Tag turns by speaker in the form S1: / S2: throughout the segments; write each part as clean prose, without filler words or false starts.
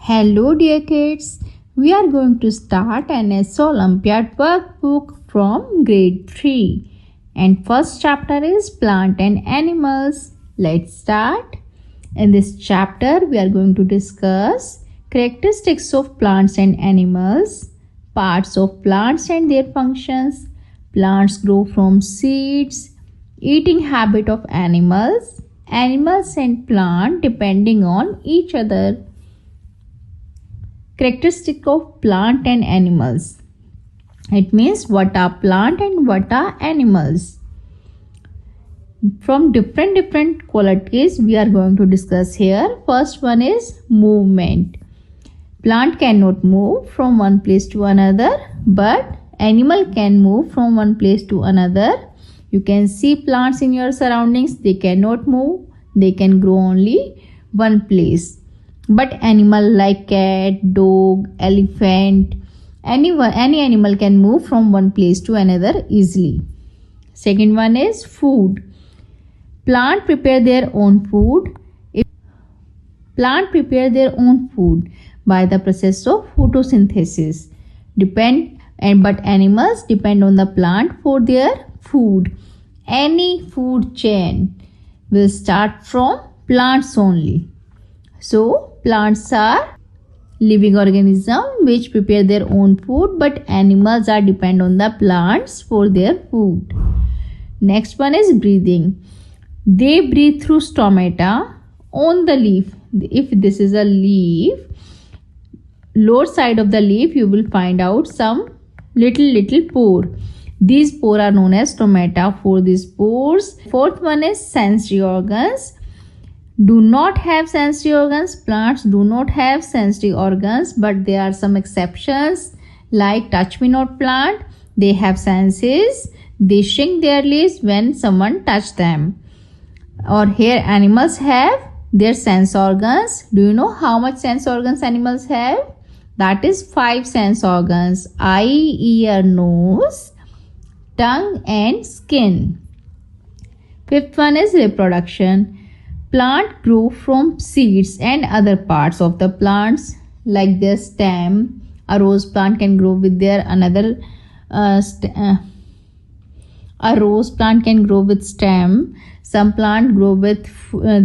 S1: Hello dear kids, we are going to start NSO Olympiad workbook from grade 3 and first chapter is plant and animals. Let's start. In this chapter we are going to discuss characteristics of plants and animals, parts of plants and their functions, plants grow from seeds, eating habit of animals, animals and plant depending on each other. Characteristic of plant and animals. It means what are plant and what are animals. From different qualities we are going to discuss here. First one is movement. Plant cannot move from one place to another, but animal can move from one place to another. You can see plants in your surroundings. They cannot move. They can grow only one place. But animal like cat, dog, elephant, any animal can move from one place to another easily. Second one is food. Plant prepare their own food. Plant prepare their own food by the process of photosynthesis. But animals depend on the plant for their food. Any food chain will start from plants only. So, plants are living organisms which prepare their own food, but animals are depend on the plants for their food. Next one is breathing. They breathe through stomata on the leaf. If this is a leaf, lower side of the leaf you will find out some little pore. These pores are known as stomata for these pores. Fourth one is sensory organs. Do not have sensory organs. Plants do not have sensory organs, but there are some exceptions like touch me not plant. They have senses. They shake their leaves when someone touch them. Or here animals have their sense organs. Do you know how much sense organs animals have? That is 5 sense organs: eye, ear, nose, tongue and skin. Fifth one is reproduction. Plant grow from seeds and other parts of the plants like their stem. A rose plant can grow with their a rose plant can grow with stem. Some plant grow with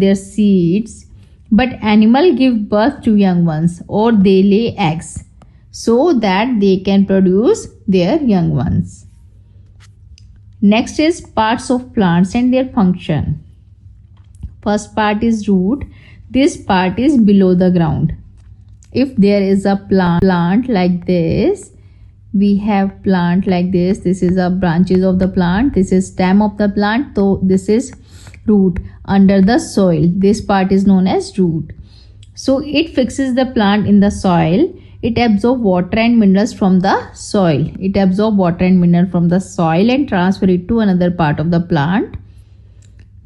S1: their seeds. But animal give birth to young ones or they lay eggs so that they can produce their young ones. Next is parts of plants and their function. First part is root. This part is below the ground. If there is a plant like this, we have plant like this. This is a branches of the plant. This is stem of the plant. So this is root under the soil. This part is known as root. So it fixes the plant in the soil. It absorbs water and minerals from the soil. It absorbs water and mineral from the soil and transfer it to another part of the plant,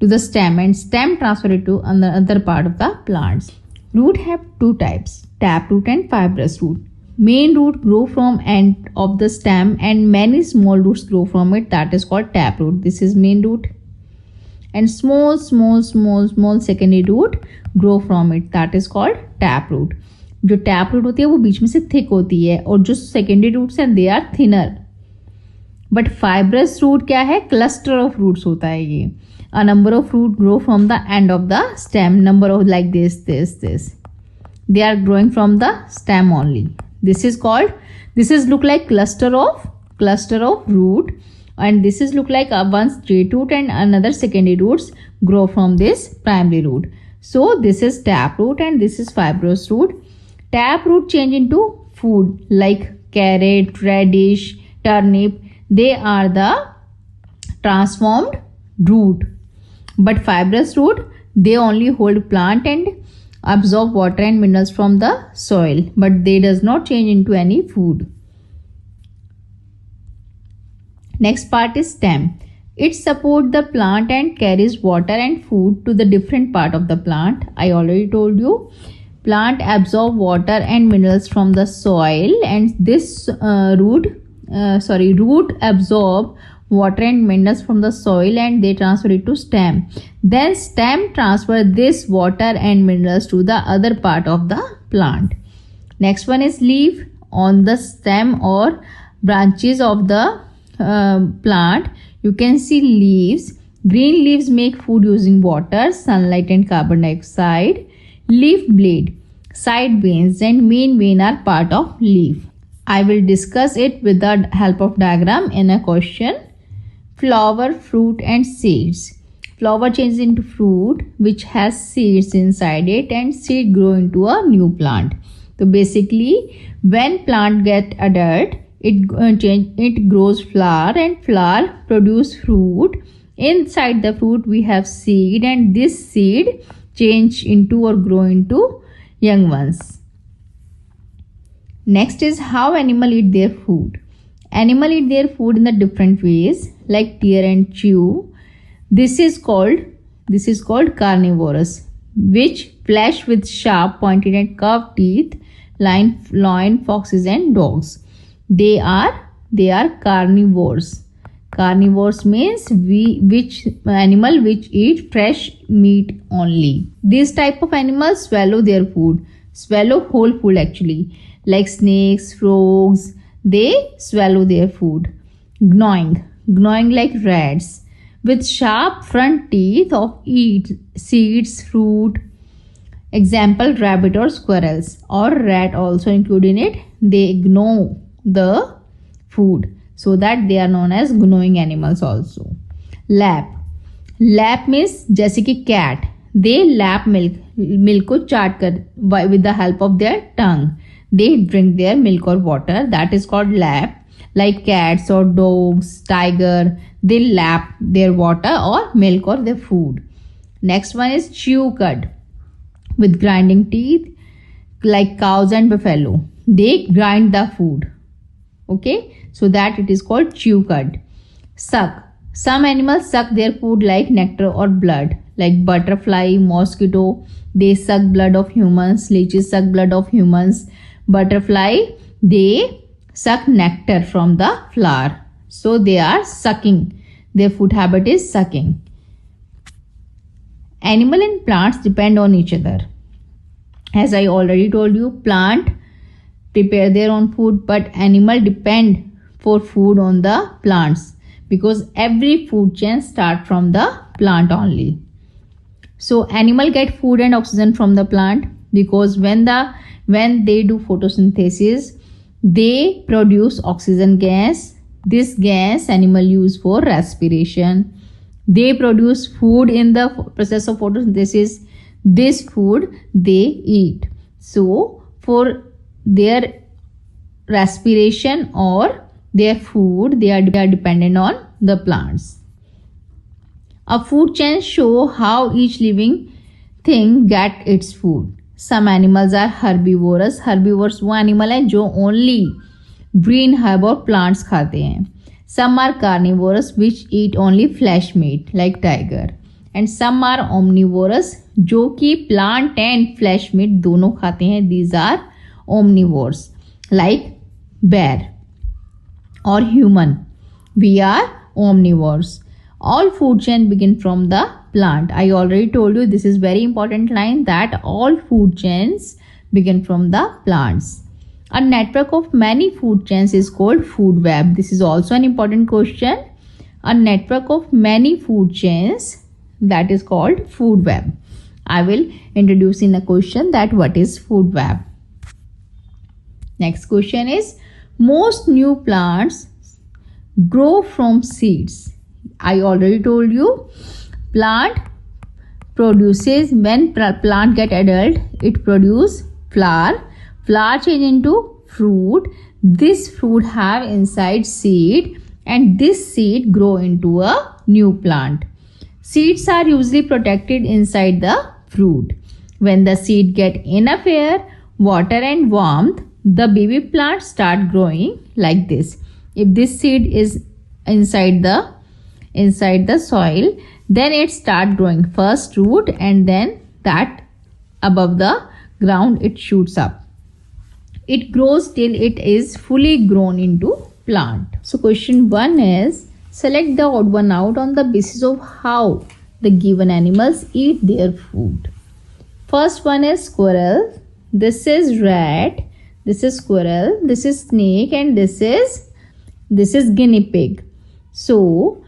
S1: to the stem, and stem transfer it to another part of the plants. Root have two types: taproot and fibrous root. Main root grow from end of the stem and many small roots grow from it. That is called taproot. This is main root. And small secondary root grow from it. That is called taproot. जो taproot होती है वो बीच में से thick होती है और जो secondary roots हैं they are thinner. But fibrous root क्या है? Cluster of roots होता है ये. A number of root grow from the end of the stem. Number of like this. They are growing from the stem only. This is look like cluster of root, and this is look like one straight root and another secondary roots grow from this primary root. So this is taproot and this is fibrous root. Taproot change into food like carrot, radish, turnip. They are the transformed root. But fibrous root, they only hold plant and absorb water and minerals from the soil, but they does not change into any food. Next part is stem. It supports the plant and carries water and food to the different part of the plant. I already told you, plant absorb water and minerals from the soil, and this root absorb water and minerals from the soil and they transfer it to stem. Then stem transfer this water and minerals to the other part of the plant. Next one is leaf. On the stem or branches of the plant, you can see leaves. Green leaves make food using water, sunlight and carbon dioxide. Leaf blade, side veins and main vein are part of leaf. I will discuss it with the help of diagram in a question. Flower, fruit and seeds. Flower changes into fruit which has seeds inside it, and seed grow into a new plant. So basically, when plant get adult, it grows flower, and flower produce fruit. Inside the fruit we have seed, and this seed change into or grow into young ones. Next is how animal eat their food. Animal eat their food in the different ways, like tear and chew. This is called carnivorous, which flesh with sharp, pointed and curved teeth, lion, foxes and dogs. They are carnivores. Carnivores means which animal which eat fresh meat only. This type of animals swallow their food, swallow whole food actually, like snakes, frogs. They swallow their food. Gnawing like rats, with sharp front teeth of eat seeds, fruit. Example, rabbit or squirrels, or rat also included in it. They gnaw the food, so that they are known as gnawing animals also. Lap means जैसे कि cat. They lap milk को चाट कर with the help of their tongue. They drink their milk or water. That is called lap. Like cats or dogs, tiger, they lap their water or milk or their food. Next one is chew cud, with grinding teeth, like cows and buffalo. They grind the food. Okay, so that it is called chew cud. Suck. Some animals suck their food like nectar or blood, like butterfly, mosquito. They suck blood of humans. Leeches suck blood of humans. Butterfly, they suck nectar from the flower. So they are sucking. Their food habit is sucking. Animal and plants depend on each other. As I already told you, plant prepare their own food, but animal depend for food on the plants, because every food chain start from the plant only. So animal get food and oxygen from the plant, because when they do photosynthesis, they produce oxygen gas. This gas animal use for respiration. They produce food in the process of photosynthesis. This food they eat. So for their respiration or their food, they are dependent on the plants. A food chain show how each living thing get its food. Some animals are herbivorous. Herbivores वो animal है जो only green herb और plants खाते हैं. Some are carnivorous, which eat only flesh meat, like tiger. And some are omnivorous, जो कि plant and flesh meat दोनों खाते हैं. These are omnivores, like bear or human. We are omnivores. All food chain begin from the plant. I already told you this is very important line, that all food chains begin from the plants. A network of many food chains is called food web. This is also an important question. A network of many food chains, that is called food web. I will introduce in a question that what is food web. Next question is, most new plants grow from seeds. I already told you, plant produces, when plant get adult, it produce flower. Flower change into fruit. This fruit have inside seed, and this seed grow into a new plant. Seeds are usually protected inside the fruit. When the seed get enough air, water and warmth, the baby plant start growing like this. If this seed is inside the soil, then it start growing first root, and then that above the ground it shoots up. It grows till it is fully grown into plant. So question 1 is, select the odd one out on the basis of how the given animals eat their food. First one is squirrel. This is rat. this is squirrel, this is snake, and this is guinea pig. So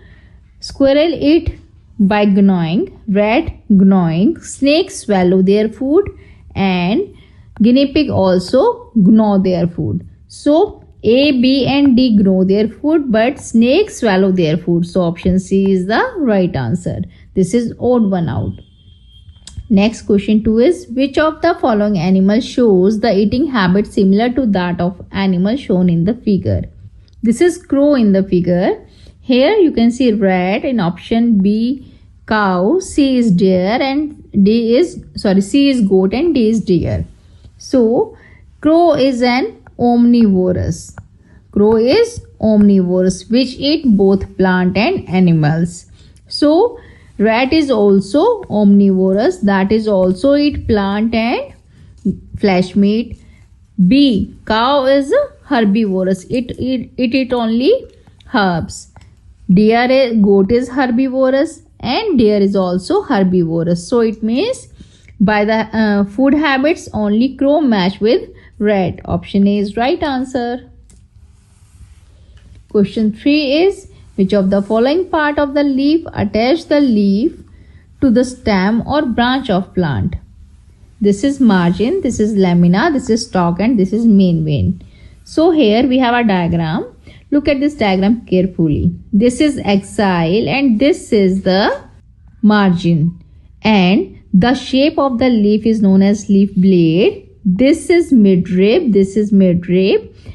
S1: squirrel eat by gnawing, rat gnawing, snakes swallow their food, and guinea pig also gnaw their food. So A, B and D gnaw their food, but snakes swallow their food. So option C is the right answer. This is odd one out. Next question 2 is, which of the following animal shows the eating habit similar to that of animal shown in the figure? This is crow in the figure. Here you can see rat. In option B, cow, C is deer, and C is goat, and D is deer. So crow is an omnivorous. Crow is omnivorous, which eat both plant and animals. So rat is also omnivorous, that is also eat plant and flesh meat. B, cow is herbivorous, it eat only herbs. Goat is herbivorous, and deer is also herbivorous. So it means by the food habits, only crow match with rat. Option A is right answer. Question 3 is, which of the following part of the leaf attach the leaf to the stem or branch of plant? This is margin, this is lamina, this is stalk, and this is main vein. So here we have a diagram. Look at this diagram carefully. This is axile and this is the margin. And the shape of the leaf is known as leaf blade. This is midrib,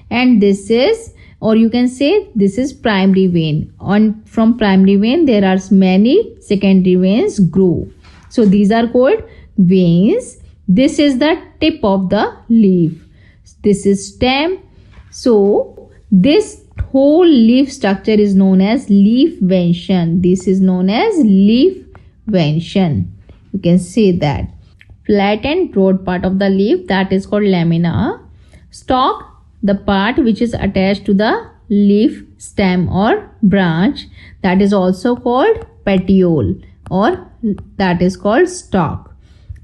S1: and this is, or you can say this is primary vein. From primary vein there are many secondary veins grow. So these are called veins. This is the tip of the leaf. This is stem. So this whole leaf structure is known as leaf vention. This is known as leaf vention. You can say that. Flat and broad part of the leaf, that is called lamina. Stalk, the part which is attached to the leaf stem or branch, that is also called petiole, or that is called stalk.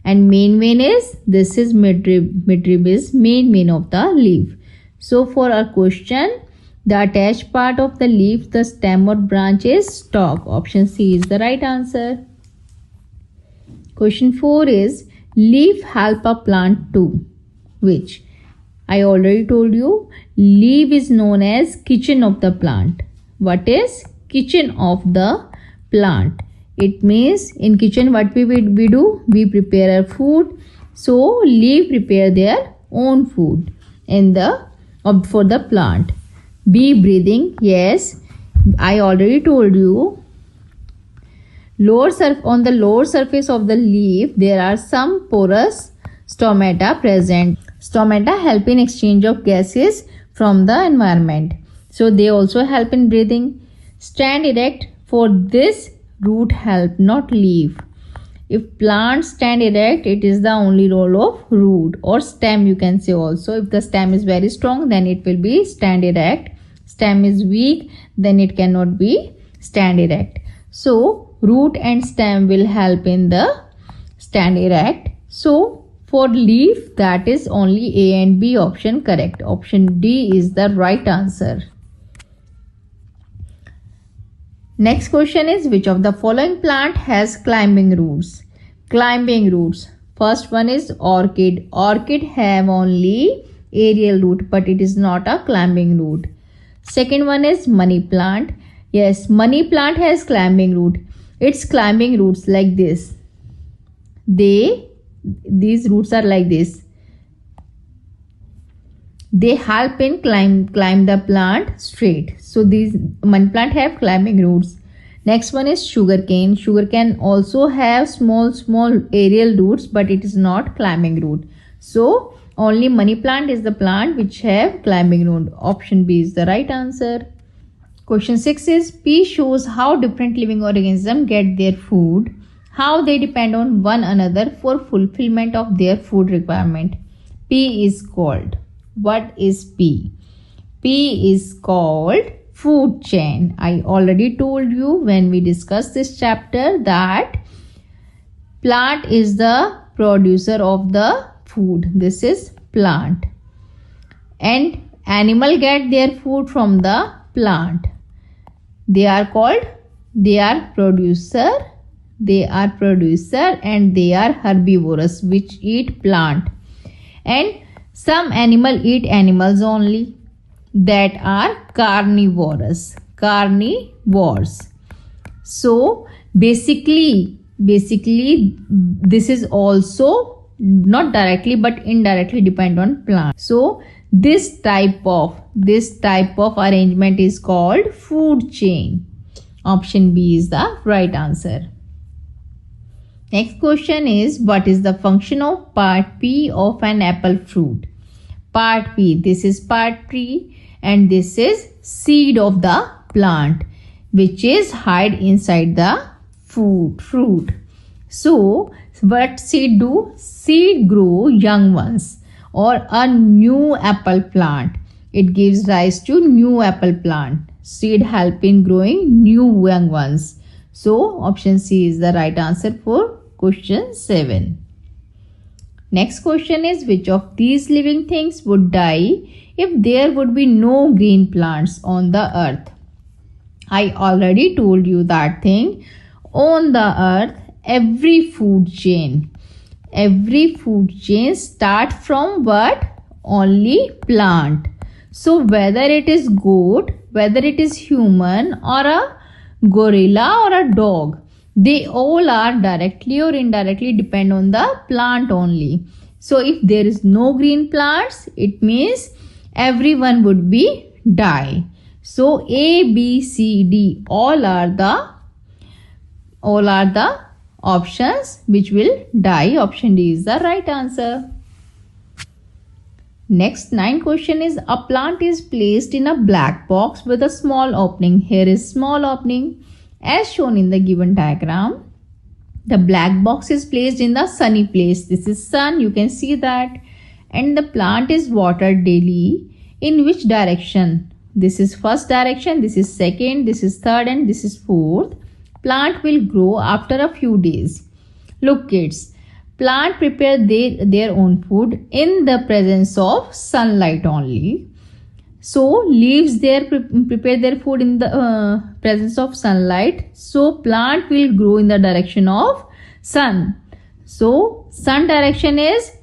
S1: And main vein is, this is midrib. Midrib is main vein of the leaf. So for our question, the attached part of the leaf, the stem or branch is stalk. Option C is the right answer. Question 4 is, leaf help a plant to which? I already told you, leaf is known as kitchen of the plant. What is kitchen of the plant? It means in kitchen what we do? We prepare our food. So leaf prepare their own food for the plant. B, breathing. Yes, I already told you. On the lower surface of the leaf, there are some porous stomata present. Stomata help in exchange of gases from the environment. So they also help in breathing. Stand erect. For this, root help, not leaf. If plants stand erect, it is the only role of root or stem, you can say also. If the stem is very strong, then it will be stand erect. Stem is weak, then it cannot be stand erect. So root and stem will help in the stand erect. So for leaf, that is only A and B option correct. Option D is the right answer. Next question is, which of the following plant has climbing roots? Climbing roots. First one is orchid. Orchid have only aerial root, but it is not a climbing root. Second one is money plant. Yes, money plant has climbing root. Its climbing roots like this. These roots are like this. They help in climb the plant straight. So these money plant have climbing roots. Next one is sugarcane. Sugarcane also have small aerial roots, but it is not climbing root. So only money plant is the plant which have climbing root. Option B is the right answer. Question 6 is, P shows how different living organisms get their food, how they depend on one another for fulfillment of their food requirement. P is called. What is P? P is called food chain. I already told you when we discussed this chapter that plant is the producer of the food. This is plant. and animal get their food from the plant. They are producer and they are herbivorous, which eat plant. And some animal eat animals only, that are carnivores. So basically this is also not directly but indirectly depend on plant. So this type of arrangement is called food chain. Option B is the right answer. Next question is, what is the function of part P of an apple fruit? Part P, this is part P and this is seed of the plant, which is hide inside the fruit. So what seed do? Seed grow young ones or a new apple plant. It gives rise to new apple plant. Seed help in growing new young ones. So option C is the right answer for question 7. Next question is, which of these living things would die if there would be no green plants on the earth? I already told you that thing. On the earth, every food chain start from what? Only plant. So whether it is goat, whether it is human or a gorilla or a dog, they all are directly or indirectly depend on the plant only. So if there is no green plants, it means everyone would be die. So A, B, C, D, all are the options which will die. Option D is the right answer. Next 9 question is, a plant is placed in a black box with a small opening. Here is small opening as shown in the given diagram. The black box is placed in the sunny place. This is sun, you can see that. And the plant is watered daily. In which direction? This is first direction, this is second, this is third and this is fourth. Plant will grow after a few days. Look kids, plant prepare their own food in the presence of sunlight only. So leaves prepare their food in the presence of sunlight. So plant will grow in the direction of sun. So sun direction is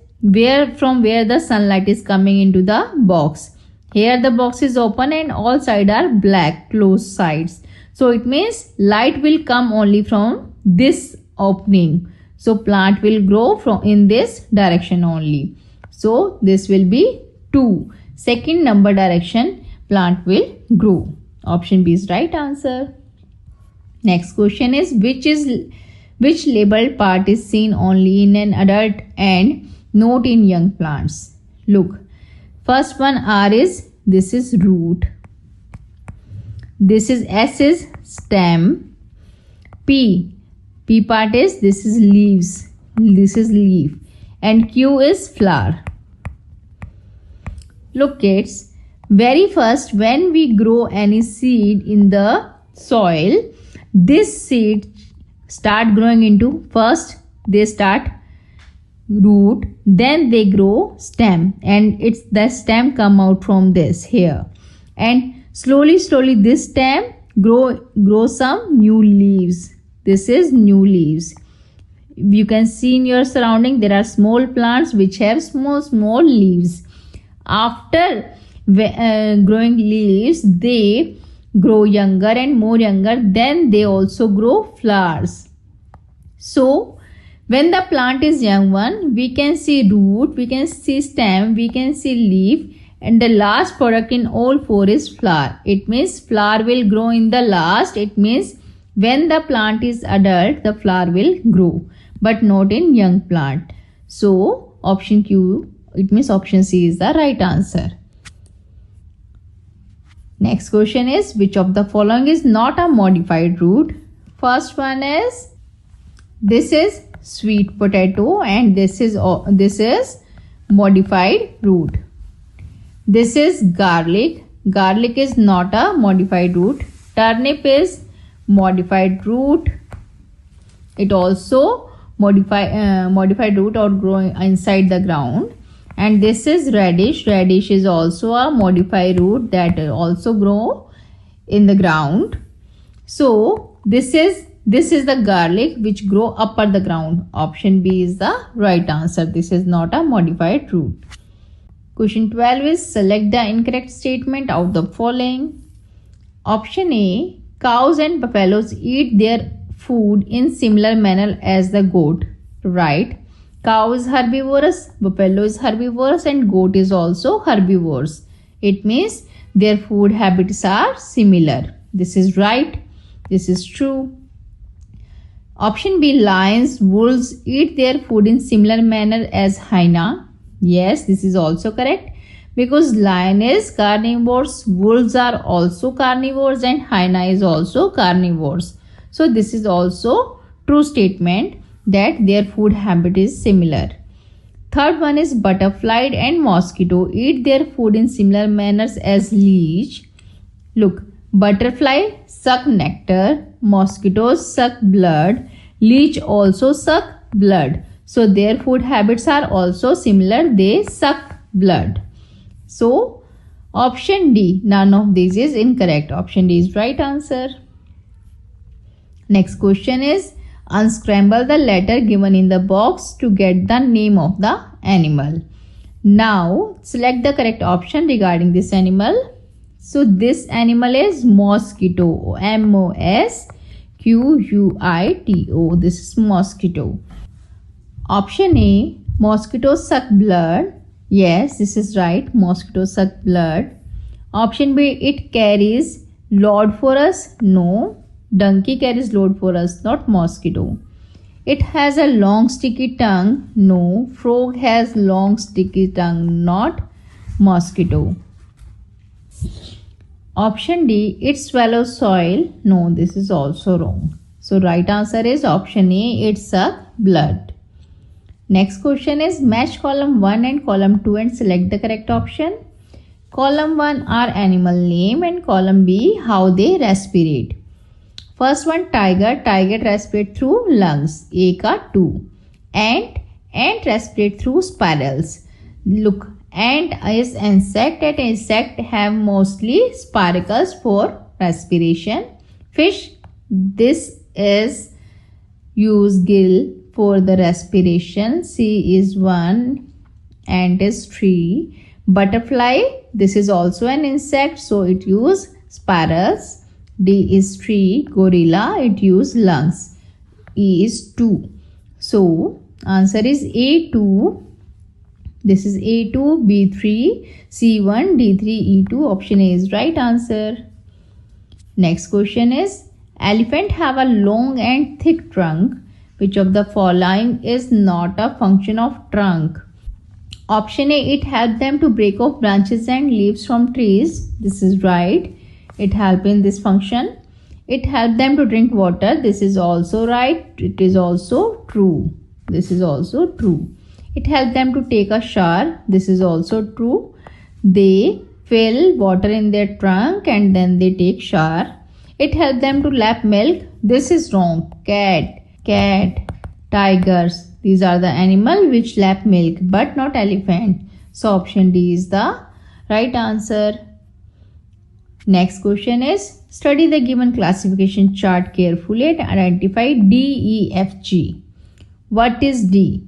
S1: from where the sunlight is coming into the box. Here the box is open and all sides are black, closed sides. So it means light will come only from this opening. So plant will grow in this direction only. So this will be 2. Second number direction plant will grow. Option B is right answer. Next question is, which labeled part is seen only in an adult and not in young plants? Look, first one R is, this is root. This is S is stem. P part is, this is leaves. This is leaf. And Q is flower. Look kids, very first when we grow any seed in the soil, this seed start growing into, first they start root, then they grow stem, and it's the stem come out from this here, and slowly this stem grow some new leaves. This is new leaves. You can see in your surrounding there are small plants which have small leaves. After growing leaves, they grow younger and more younger, then they also grow flowers. So when the plant is young one, we can see root, we can see stem, we can see leaf, and the last product in all 4 is flower. It means flower will grow in the last. It means when the plant is adult, the flower will grow, but not in young plant. So option Q, it means option C is the right answer. Next question is, which of the following is not a modified root? First one is, this is sweet potato and this is modified root. This is garlic. Garlic is not a modified root. Turnip is modified root. It also modified root or growing inside the ground. And this is radish. Radish is also a modified root that also grow in the ground. So this is the garlic which grow upper the ground. Option B is the right answer. This is not a modified root. Question 12 is select the incorrect statement out of the following. Option A, cows and buffaloes eat their food in similar manner as the goat. Right. Cow is herbivorous, buffalo is herbivorous, and goat is also herbivorous. It means their food habits are similar. This is right. This is true. Option B, lions, wolves eat their food in similar manner as hyena. Yes, this is also correct because lion is carnivores, wolves are also carnivores, and hyena is also carnivores. So this is also true statement that their food habit is similar. Third one is butterfly and mosquito eat their food in similar manners as leech. Look, butterfly suck nectar, mosquitoes suck blood, leech also suck blood. So their food habits are also similar. They suck blood. So option D, none of these is incorrect. Option D is right answer. Next question is unscramble the letter given in the box to get the name of the animal. Now select the correct option regarding this animal. So this animal is mosquito. M-O-S-Q-U-I-T-O. This is mosquito. Option A, mosquitoes suck blood. Yes, this is right. Mosquitoes suck blood. Option B, it carries load for us. No, donkey carries load for us, not mosquito. It has a long sticky tongue. No, frog has long sticky tongue, not mosquito. Option D, it swallows soil. No, this is also wrong. So right answer is option A, it sucks blood. Next question is match column 1 and column 2 and select the correct option. Column 1 are animal name and column B how they respirate. First one tiger. Tiger respirate through lungs. A ka 2. Ant respirate through spirals. Look, ant is insect and insect have mostly spiracles for respiration. Fish, this is use gill for the respiration. C is 1, ant is 3. Butterfly, this is also an insect, so it use spirals. D is 3. Gorilla, it use lungs. E is 2. So answer is A2. This is A2, B3, C1, D3, E2. Option A is right answer. Next question is elephant have a long and thick trunk. Which of the following is not a function of trunk? Option A, it helps them to break off branches and leaves from trees. This is right. It helps in this function. It helps them to drink water. This is also right. It is also true. This is also true. It helps them to take a shower. This is also true. They fill water in their trunk and then they take shower. It helps them to lap milk. This is wrong. Cat, tigers, these are the animal which lap milk but not elephant. So option D is the right answer. Next question is study the given classification chart carefully and identify D, E, F, G. What is D?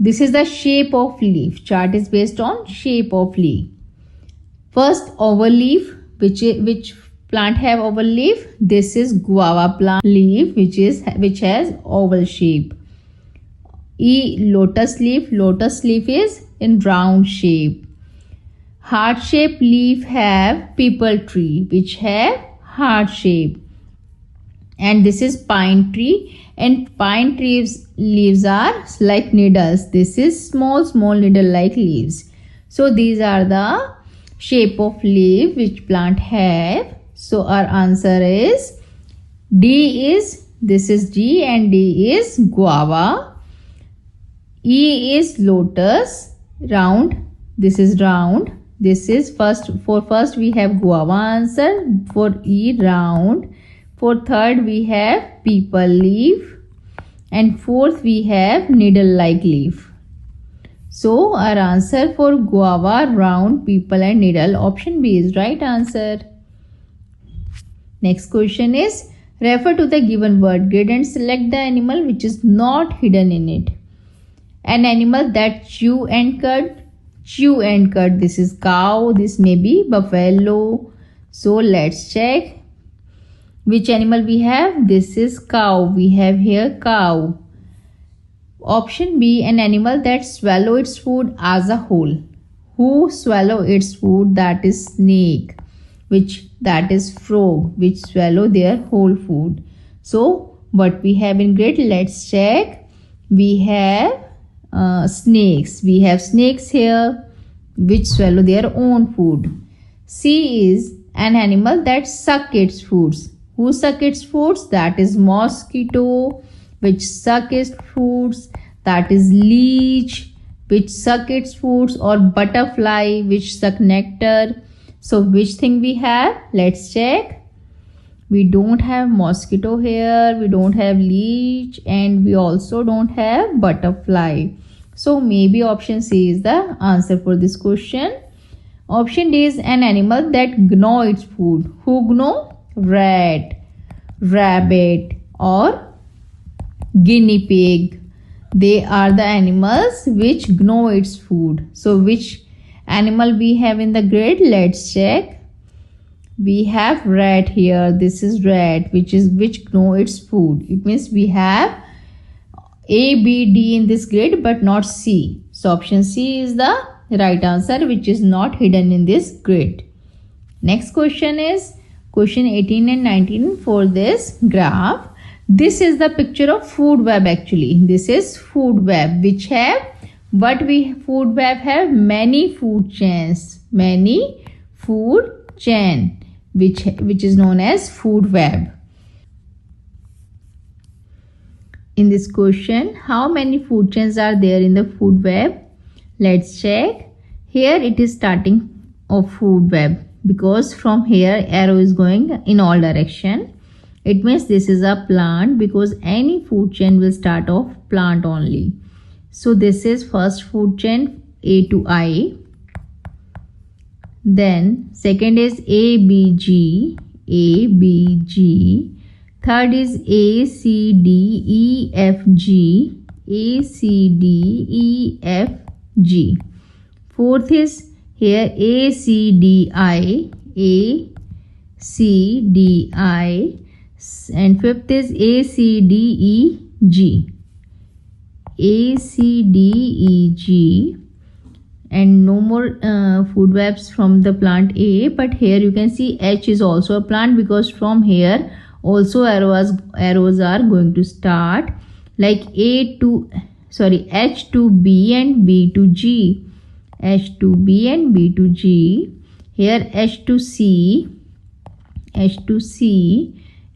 S1: This is the shape of leaf. Chart is based on shape of leaf. First, oval leaf. Which plant have oval leaf? This is guava plant leaf which has oval shape. E, lotus leaf. Lotus leaf is in round shape. Heart shaped leaf have people tree which have heart shape. And this is pine tree, and pine trees leaves are like needles. This is small needle like leaves. So these are the shape of leaf which plant have. So our answer is D is, this is D and D is guava. E is lotus, round, this is round. This is first we have guava answer, for E round. For third we have people leaf and fourth we have needle like leaf. So our answer for guava, round, people and needle, option B is right answer. Next question is, refer to the given word grid and select the animal which is not hidden in it. An animal that chew and cut. Chew and cut. This is cow. This may be buffalo. So let's check which animal we have. This is cow. We have here cow. Option B, an animal that swallow its food as a whole. Who swallow its food? That is snake. That is frog, which swallow their whole food. So what we have in grid? Let's check. We have snakes. We have snakes here which swallow their own food. C is an animal that suck its foods. Who suck its foods? That is mosquito, which suck its foods. That is leech, which suck its foods, or butterfly, which suck nectar. So which thing we have? Let's check. We don't have mosquito here, we don't have leech, and we also don't have butterfly. So maybe option C is the answer for this question. Option D is an animal that gnaw its food. Who gnaw? Rat, rabbit or guinea pig. They are the animals which gnaw its food. So which animal we have in the grid? Let's check. We have rat here. This is rat which gnaw its food. It means we have A, B, D in this grid but not C. So option C is the right answer, which is not hidden in this grid. Next question is question 18 and 19 for this graph. This is the picture of food web actually. This is food web which have food web have many food chains. Many food chain which is known as food web. In this question, how many food chains are there in the food web? Let's check. Here it is starting of food web because from here arrow is going in all direction. It means this is a plant because any food chain will start off plant only. So this is first food chain A to I. Then second is A, B, G. A, B, G. Third is A, C, D, E, F, G. A, C, D, E, F, G. Fourth is here A, C, D, I. A, C, D, I. And fifth is A, C, D, E, G. A, C, D, E, G. And no more food webs from the plant A, but here you can see H is also a plant because from here also arrows are going to start like H to B and B to G. H to B and B to G. Here H to C,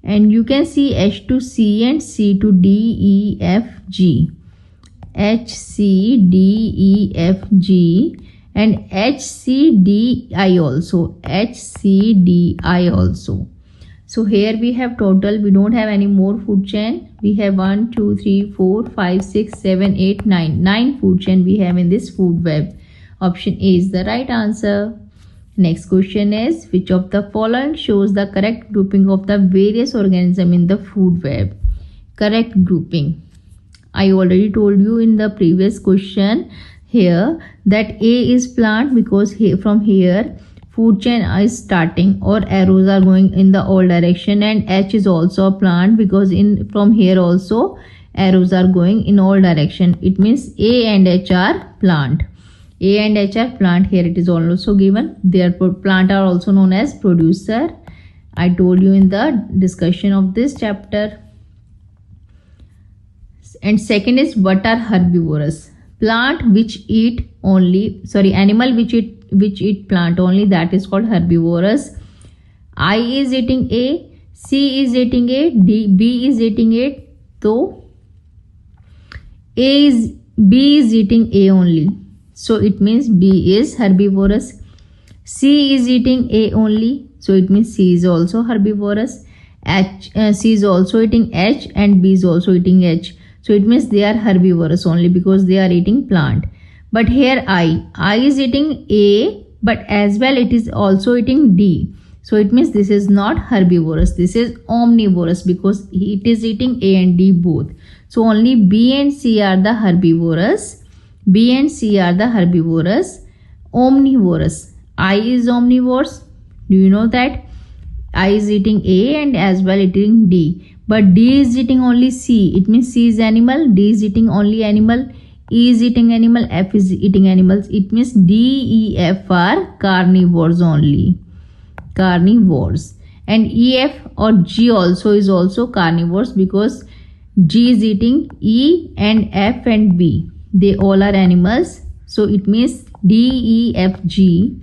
S1: and you can see H to C and C to D, E, F, G. H, C, D, E, F, G, and H, C, D, I also. H, C, D, I also. So here we have total, we don't have any more food chain. We have 1, 2, 3, 4, 5, 6, 7, 8, 9. 9 food chain we have in this food web. Option A is the right answer. Next question is, which of the following shows the correct grouping of the various organisms in the food web? Correct grouping. I already told you in the previous question here that A is plant because from here food chain is starting or arrows are going in the all direction, and H is also a plant because from here also arrows are going in all direction. It means A and H are plant. A and H are plant. Here it is also given. Therefore plant are also known as producer. I told you in the discussion of this chapter. And second is, what are herbivorous? Animal which eat plant only, that is called herbivorous. I is eating A, C is eating A, B is eating A. So B is eating A only. So it means B is herbivorous. C is eating A only. So it means C is also herbivorous. C is also eating H and B is also eating H. So it means they are herbivorous only because they are eating plant. But here I is eating A, but as well it is also eating D. So it means this is not herbivorous, this is omnivorous because it is eating A and D both. So only B and C are the herbivorous. B and C are the herbivorous. Omnivorous. I is omnivorous. Do you know that? I is eating A and as well eating D. But D is eating only C. It means C is animal. D is eating only animal. E is eating animal. F is eating animals. It means D, E, F are carnivores only. Carnivores. And E, F or G also is also carnivores because G is eating E and F and B. They all are animals. So it means D, E, F, G.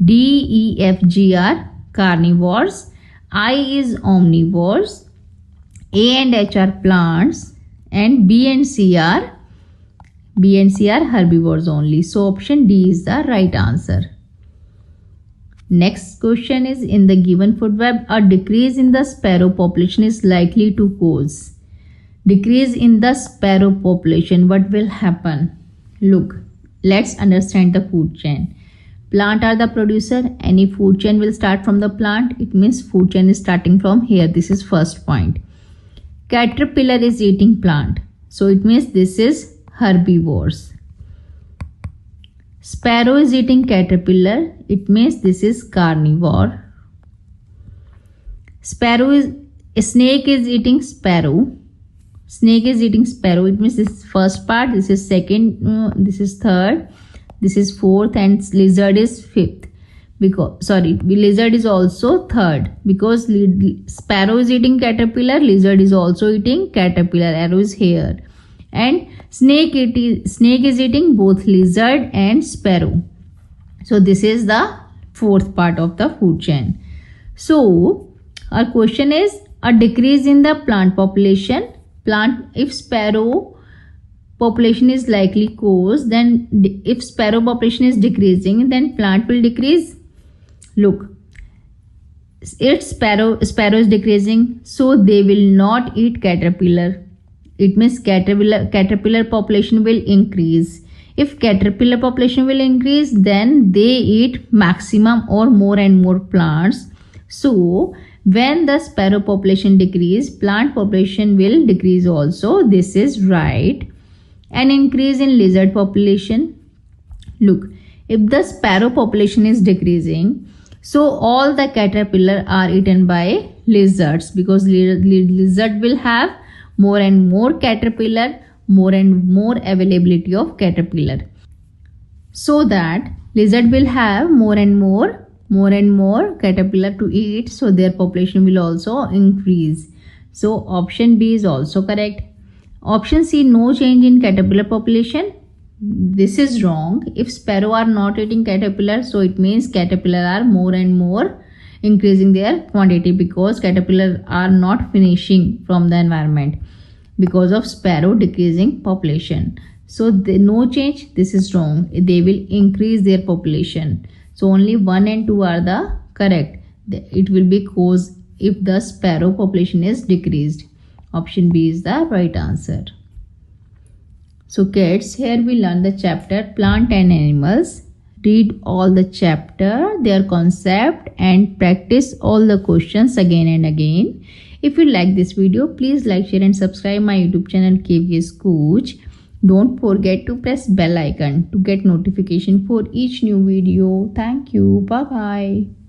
S1: D, E, F, G are carnivores. I is omnivores. A and H are plants. And B and C are herbivores only. So option D is the right answer. Next question is, in the given food web, a decrease in the sparrow population is likely to cause. Decrease in the sparrow population, what will happen? Look, let's understand the food chain. Plant are the producer. Any food chain will start from the plant. It means food chain is starting from here. This is first point. Caterpillar is eating plant. So it means this is herbivores. Sparrow is eating caterpillar. It means this is carnivore. Snake is eating sparrow. Snake is eating sparrow. It means this is first part, this is second, this is third, this is fourth, and lizard is fifth. Lizard is also third because sparrow is eating caterpillar, lizard is also eating caterpillar. Arrow is here. And snake is eating both lizard and sparrow. So this is the fourth part of the food chain. So our question is, a decrease in the plant population. If sparrow population is likely cause, then if sparrow population is decreasing, then plant will decrease. Look, its sparrow is decreasing, so they will not eat caterpillar. It means caterpillar population will increase. If caterpillar population will increase, then they eat maximum or more and more plants. So when the sparrow population decrease, plant population will decrease also. This is right. An increase in lizard population. Look, if the sparrow population is decreasing, so all the caterpillar are eaten by lizards because lizard will have more and more caterpillar, more and more availability of caterpillar. So that lizard will have more and more caterpillar to eat, so their population will also increase. So option B is also correct. Option C, no change in caterpillar population. This is wrong. If sparrow are not eating caterpillar, so it means caterpillar are more and more increasing their quantity because caterpillar are not finishing from the environment because of sparrow decreasing population. So no change, this is wrong. They will increase their population. So only 1 and 2 are the correct. It will be cause if the sparrow population is decreased. Option B is the right answer. So kids, here we learn the chapter Plant and Animals. Read all the chapter, their concept, and practice all the questions again and again. If you like this video, please like, share and subscribe my YouTube channel KVS Coach. Don't forget to press bell icon to get notification for each new video. Thank you. Bye bye.